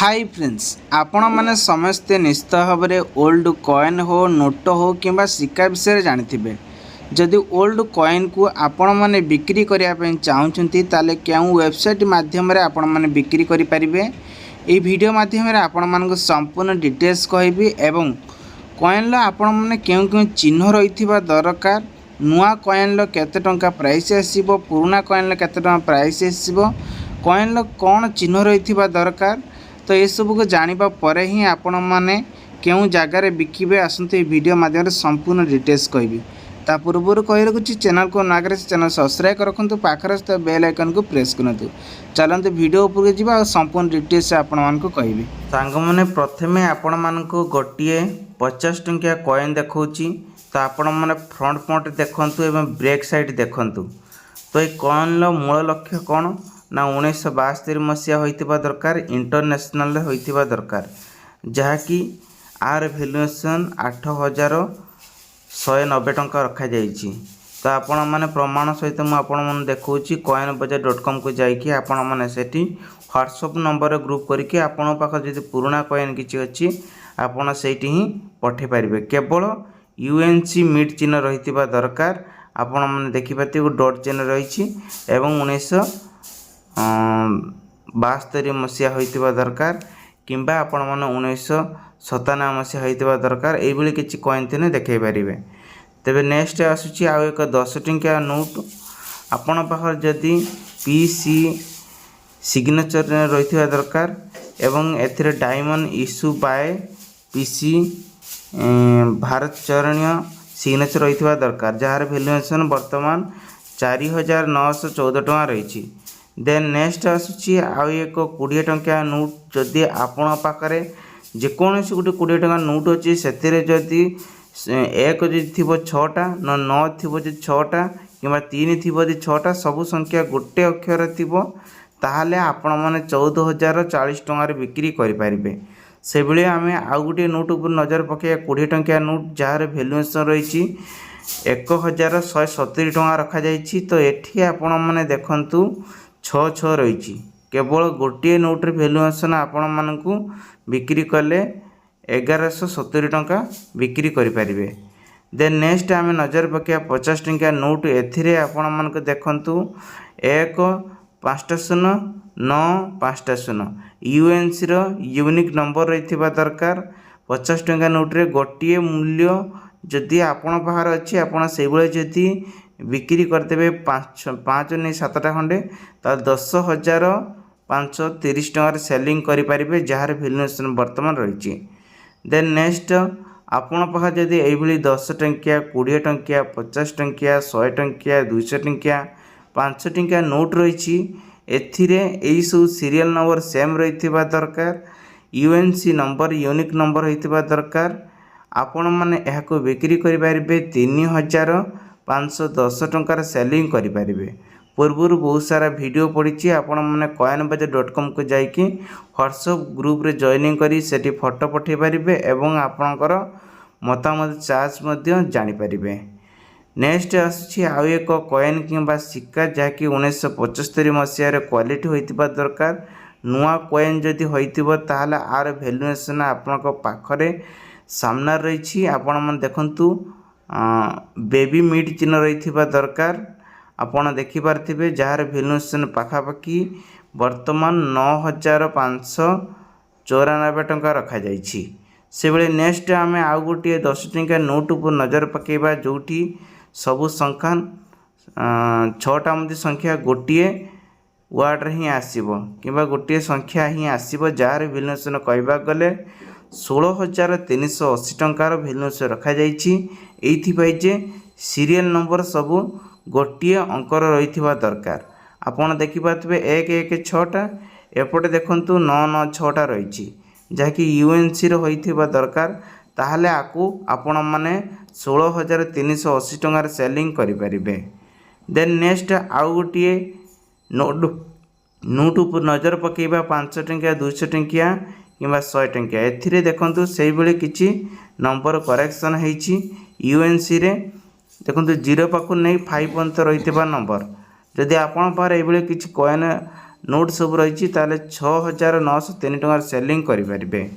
Hi friends आपण मैंने समस्ते निश्चित भाव में ओल्ड कॉइन हो नोट हो कि सिक्का विषय जानते जदि ओल्ड कॉइन को आपण मैंने बिक्री करने चाहते ताले क्यों वेबसाइट माध्यम आपण मैंने बिक्री करें ये वीडियो माध्यम आपण मानक संपूर्ण डिटेल्स कहबी एवं कॉइन आपण मैंने क्यों क्यों चिन्ह रही दरकार नुआ कॉइन केते टंका प्राइस आसो पुराना कॉइन केते टंका प्राइस आसो कॉइन कौन चिन्ह रही दरकार तो ये सब को जानिबा परे ही आपण माने क्यों जगार बिकिबे आसंते वीडियो माध्यम संपूर्ण डिटेल्स कहबी ता पूर्व कही रखुच्छी चैनल को नागरे चैनल सब्सक्राइब रखुँ पाखर बेल आइकन को प्रेस करूँ चलते वीडियो उपर जावा संपूर्ण डिटेल्स आपण मानक कहबी सांग मैंने प्रथमे आपण मानक गोटे 50 टंकिया कॉइन देखौची तो आपण माने फ्रंट पॉइंट देखंतु एवं ब्रेक साइड देखंतु तो ये कॉइन मूल लक्ष्य कौन ना 1972 मसीहा होइतिबा दरकार इंटरनेशनल होइतिबा दरकार जहाँकि आर भैल्यूएसन 8190 टंका रखा जाइछि तो आपण माने प्रमाण सहित मु आपण मन देखौछि coinbazar.com को जाइकि आपण माने सेठी व्हाट्सएप नंबर ग्रुप करके आपण पाख जदि पुराना कॉइन किछि अछि आपण सेठी ही पठे परिबे केवल यूएनसी मिड चिन्ह रहितिबा दरकार आपण माने देखि पाते को डॉट चिन्ह रहिछि एवं 1972 मसीहा होइतिबा दरकार किंबा आपण माने 1997 मसीहा होइतिबा दरकार एई भली किछि कॉइन थिने देखै परिबे तबे नेक्स्ट आसुछि आ एक 10 टंकिया नोट आपण पाखर जदि पीसी सिग्नेचर रहितिबा दरकार एवं एथिरे डायमंड इशू बाय पीसी भारत चरणीय सिग्नेचर रहितिबा दरकार जार वैल्यूएशन वर्तमान 4914 टका रहिछि देन नेक्स्ट आसुछि आ एक 20 टंकिया नोट जदि आपण पाखरे जेकोसी गोटे 20 टका नोट अच्छी से जदि एक जदि थी छटा न थी जदि छटा कि 3 थी 6टा सबू संख्या गोटे अक्षर थी ताहले आपण माने 14040 टंकार बिक्री करें से भाई आम आउ गोटे नोट उपर नजर पकड़ 20 टंकिया नोट जार वैल्यूएशन रही 1170 टका रखा जाइछि तो एठी आपण माने देखंतु 6 रही केवल गोटे नोट वैल्यूएशन आपण मानकु बिक्री कले 1170 टंका बिक्री करें देन नेक्स्ट आम नजर पकड़ 50 टंकिया नोट एथिरे आपण मानक देखंतु 1509 यूएनसी रो यूनिक नंबर रही दरकार 50 टंका नोट रे गोटे मूल्य जदि आपण पाखर अच्छी आपण से जदि बिक्री करदेवे 5 नहीं 7टा खंडे तो 10,530 टंकार सेलिंग करें जार वैल्यूएशन वर्तमान रही देन नेक्स्ट आपण पाख जदि ये 10 टंकिया 20 टंकिया 50 टंकिया 100 टंकिया 200 टंकिया 500 टंकिया नोट रही एथिरे यही सब सीरियल नंबर सेम रही दरकार यूएनसी नंबर यूनिक नंबर होइतिबा दरकार आपण माने एहाको बिक्री करि पारिबे 3510 टंकार सेलिंग करि पारिबे पूर्व बहुत सारा वीडियो पड़ी आपण माने coinbazar.com को जाइकि व्हाट्सएप ग्रुप रे जॉइनिंग करी सेठी फोटो पठे पारिबे एवं आपणकर मतामत चार्ज मध्य जानि पारिबे नेक्स्ट आसुछि आउ एक कॉइन किंबा सिक्का जहाँकि 1975 मसीह क्वालिटी होइतिबा दरकार नुआ कॉइन जदि होइतिबो ताहाले आर वैल्यूएशन आपनक पाखरे सामना रही आपण मन देखंतु बेबी मीट चिन्ह रही दरकार आपण देखि पारथिबे जार वैल्यूएशन पाखापाखि वर्तमान 9594 टंका रखा जाइछि से बेले नेक्स्ट आम आउ गोटे 10 टंकिया नोट उपर नजर पकेबा जोठी सबु संख्या 6टा मध्य संख्या गोटे वार्ड ही आसीबो किंबा गोटे संख्या ही आसीबो जार वैल्यूएशन कहबा गले 16,380 टंकार वैल्यूएशन रखा जाइछि एइथिपाई जे सीरियल नंबर सबु गोटे अंकर रही दरकार आपण देखि पाथबे 116टा एपटे देखंतु 996टा रही जहाँकि यूएनसी रो होइथिबा दरकार ताहले आकु आपण माने 16,380 टंकार सेलिंग करि परिबे देन नेक्स्ट आउ गोटे नोट उपर नजर पकेबा 500 टंकिया 200 टंकिया किंबा 100 टंकिया एथिरे देखंतु सेही बेले किछि नंबर करेक्शन हेछि यूएनसी रे देखंतु 0 पाखु नहीं 5 पर्यंत रहितबा नंबर जदि आपण पारे एबेले किछि कॉइन नोट सब रही ताले 6,903 टंकार सेलिंग करेंगे।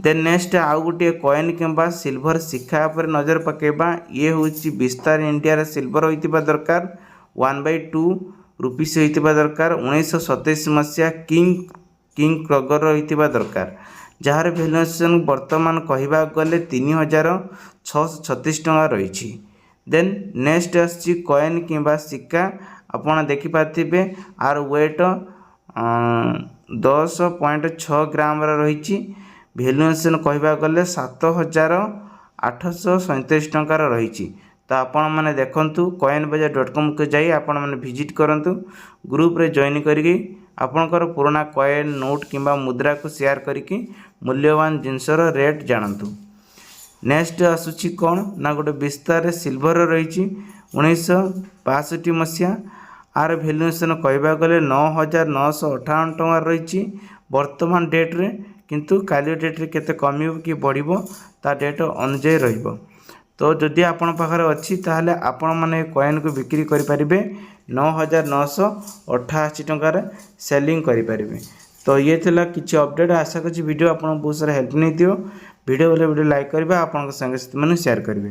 देन नेक्स्ट आउ गोटे कॉइन किंबा सिल्वर सिक्का पर नजर पकेबा। ये हूँ विस्तार इंडिया सिल्वर होइतिबा दरकार 1/2 रुपीस होइतिबा दरकार 1927 मसीहा किंग क्रगर होइतिबा दरकार जार भैल्युएसन वर्तमान कहवा गले 3,636 टंका रही। देन नेक्स्ट आसी कॉइन किंबा सिक्का आपण देखिपारे आर वेट 10.6 ग्राम रही। भैल्युएसन कहवा गले 7,837 टंकार रही। तो आपण मैंने देखु coinbazaar.com को जाई आपण मैंने विजिट करंतु ग्रुप रे जॉइन करिके आपणकर पुराना कॉइन नोट किंबा मुद्रा को शेयर करिके मूल्यवान जिनसर रेट जानतु। नेक्स्ट आसुची कौन ना गोटे विस्तार सिल्वर रही 1962 मसीहा आर भैल्युएसन कहवा गले 9,958 टंका रही वर्तमान डेट रे, किंतु काली डेट रे केते कमिबो कि बढ़िबो ता डेट अनुଯାୟୀ रहिबो। तो जदि आपण पाखरे अच्छी ताहले आपण माने कॉइन को बिक्री करि परिबे 9,988 टंकार सेलिंग करि परिबे। तो ये थिला किछि अपडेट। आशा करछि वीडियो आपण बहुत सारा हेल्प नै दियो। वीडियो बोले वीडियो लाइक करिबा, आपण संगे साथी माने शेयर करिबे।